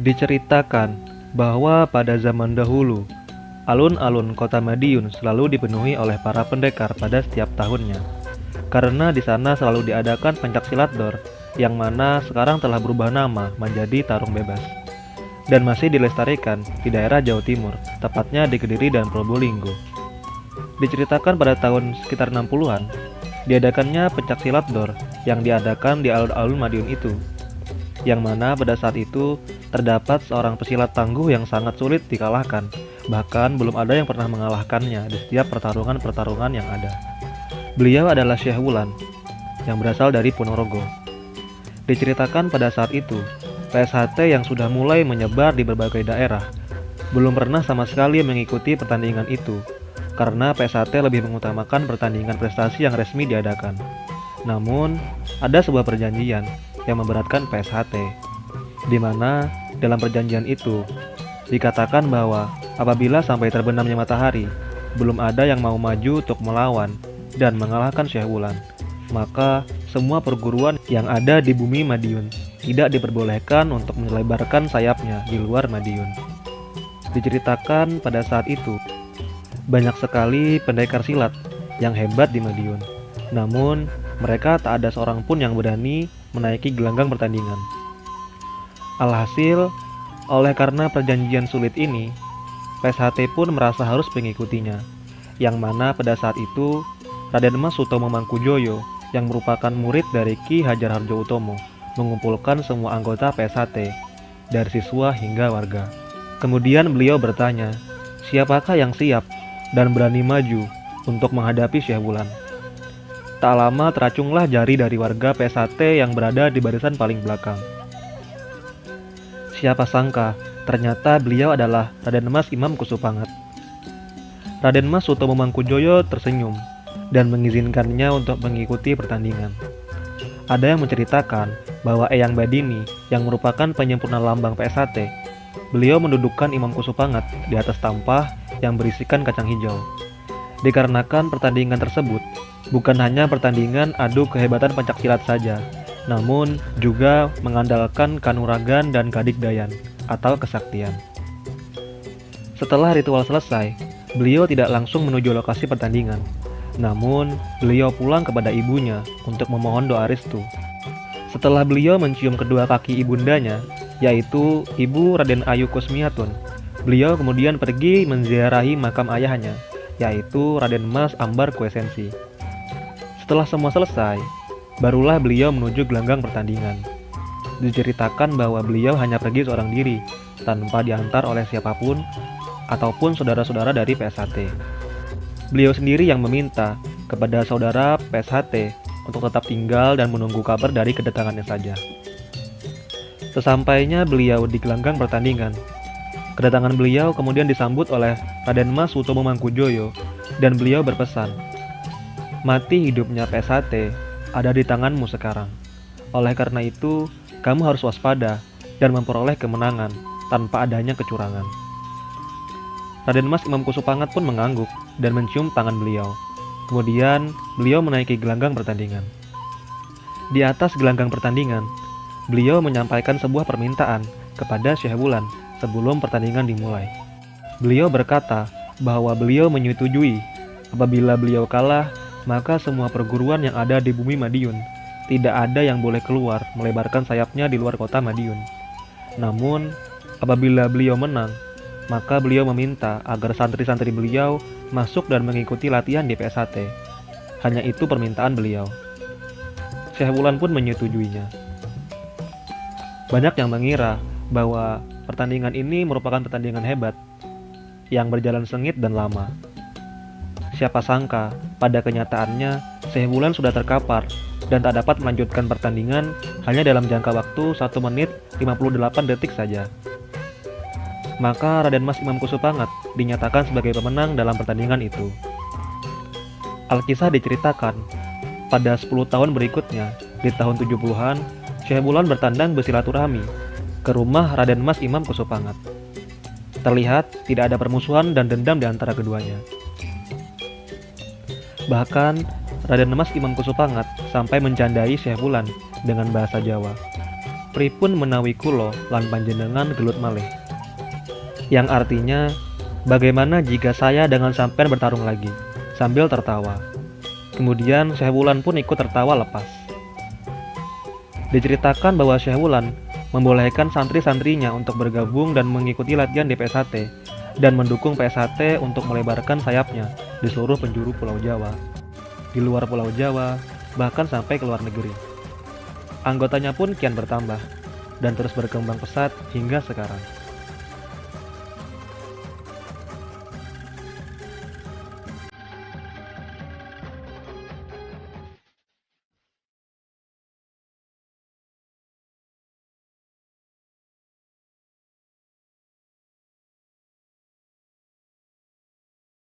Diceritakan bahwa pada zaman dahulu, alun-alun kota Madiun selalu dipenuhi oleh para pendekar pada setiap tahunnya. Karena di sana selalu diadakan pencaksilat dor, yang mana sekarang telah berubah nama menjadi Tarung Bebas. Dan masih dilestarikan di daerah Jawa Timur, tepatnya di Kediri dan Probolinggo. Diceritakan pada tahun sekitar 60-an, diadakannya pencaksilat dor yang diadakan di alun-alun Madiun itu. Yang mana pada saat itu terdapat seorang pesilat tangguh yang sangat sulit dikalahkan. Bahkan belum ada yang pernah mengalahkannya di setiap pertarungan-pertarungan yang ada. Beliau adalah Syekh Wulan yang berasal dari Ponorogo. Diceritakan pada saat itu, PSHT yang sudah mulai menyebar di berbagai daerah belum pernah sama sekali mengikuti pertandingan itu, karena PSHT lebih mengutamakan pertandingan prestasi yang resmi diadakan. Namun, ada sebuah perjanjian yang memberatkan PSHT, di mana dalam perjanjian itu dikatakan bahwa apabila sampai terbenamnya matahari, belum ada yang mau maju untuk melawan dan mengalahkan Syekh Wulan, maka semua perguruan yang ada di bumi Madiun tidak diperbolehkan untuk melebarkan sayapnya di luar Madiun. Diceritakan pada saat itu, banyak sekali pendekar silat yang hebat di Madiun. Namun, mereka tak ada seorang pun yang berani menaiki gelanggang pertandingan. Alhasil, oleh karena perjanjian sulit ini, PSHT pun merasa harus mengikutinya, yang mana pada saat itu Raden Mas Sutomo Mangkujoyo yang merupakan murid dari Ki Hajar Harjo-Utomo mengumpulkan semua anggota PSHT, dari siswa hingga warga. Kemudian beliau bertanya, siapakah yang siap dan berani maju untuk menghadapi Syekh Wulan? Tak lama teracunglah jari dari warga PSHT yang berada di barisan paling belakang. Siapa sangka, ternyata beliau adalah Raden Mas Imam Kusupangat. Raden Mas Sutomo Mangkujoyo tersenyum dan mengizinkannya untuk mengikuti pertandingan. Ada yang menceritakan bahwa Eyang Badini yang merupakan penyempurna lambang PSHT, beliau mendudukkan Imam Kusupangat di atas tampah yang berisikan kacang hijau. Dikarenakan pertandingan tersebut bukan hanya pertandingan adu kehebatan pencaksilat saja, namun juga mengandalkan kanuragan dan kadikdayan atau kesaktian. Setelah ritual selesai, beliau tidak langsung menuju lokasi pertandingan. Namun, beliau pulang kepada ibunya untuk memohon doa restu. Setelah beliau mencium kedua kaki ibundanya, yaitu Ibu Raden Ayu Kusmiatun, beliau kemudian pergi menziarahi makam ayahnya, yaitu Raden Mas Ambar Kuesensi. Setelah semua selesai, barulah beliau menuju gelanggang pertandingan. Diceritakan bahwa beliau hanya pergi seorang diri, tanpa diantar oleh siapapun ataupun saudara-saudara dari PSHT. Beliau sendiri yang meminta kepada saudara PSHT untuk tetap tinggal dan menunggu kabar dari kedatangannya saja. Sesampainya beliau di gelanggang pertandingan, kedatangan beliau kemudian disambut oleh Raden Mas Sutomo Mangkujoyo dan beliau berpesan, mati hidupnya PSHT ada di tanganmu sekarang. Oleh karena itu, kamu harus waspada dan memperoleh kemenangan tanpa adanya kecurangan. Raden Mas Imam Kusupangat pun mengangguk dan mencium tangan beliau. Kemudian, beliau menaiki gelanggang pertandingan. Di atas gelanggang pertandingan, beliau menyampaikan sebuah permintaan kepada Syekh Wulan sebelum pertandingan dimulai. Beliau berkata bahwa beliau menyetujui apabila beliau kalah, maka semua perguruan yang ada di bumi Madiun tidak ada yang boleh keluar melebarkan sayapnya di luar kota Madiun. Namun, apabila beliau menang, maka beliau meminta agar santri-santri beliau masuk dan mengikuti latihan di PSHT. Hanya itu permintaan beliau. Syekh Wulan pun menyetujuinya. Banyak yang mengira bahwa pertandingan ini merupakan pertandingan hebat yang berjalan sengit dan lama. Siapa sangka, pada kenyataannya Syekh Wulan sudah terkapar dan tak dapat melanjutkan pertandingan hanya dalam jangka waktu 1 menit 58 detik saja. Maka Raden Mas Imam Kusupangat dinyatakan sebagai pemenang dalam pertandingan itu. Alkisah diceritakan, pada 10 tahun berikutnya, di tahun 70-an, Syekh Wulan bertandang bersilaturahmi ke rumah Raden Mas Imam Kusupangat. Terlihat tidak ada permusuhan dan dendam di antara keduanya. Bahkan, Raden Mas Imam Kusupangat sampai mencandai Syekh Wulan dengan bahasa Jawa. pripun menawi kulo lan panjenengan gelut malih. Yang artinya, bagaimana jika saya dengan sampean bertarung lagi, sambil tertawa. Kemudian Syekh Wulan pun ikut tertawa lepas. Diceritakan bahwa Syekh Wulan membolehkan santri-santrinya untuk bergabung dan mengikuti latihan di PSHT dan mendukung PSHT untuk melebarkan sayapnya di seluruh penjuru Pulau Jawa, di luar Pulau Jawa, bahkan sampai ke luar negeri. Anggotanya pun kian bertambah dan terus berkembang pesat hingga sekarang.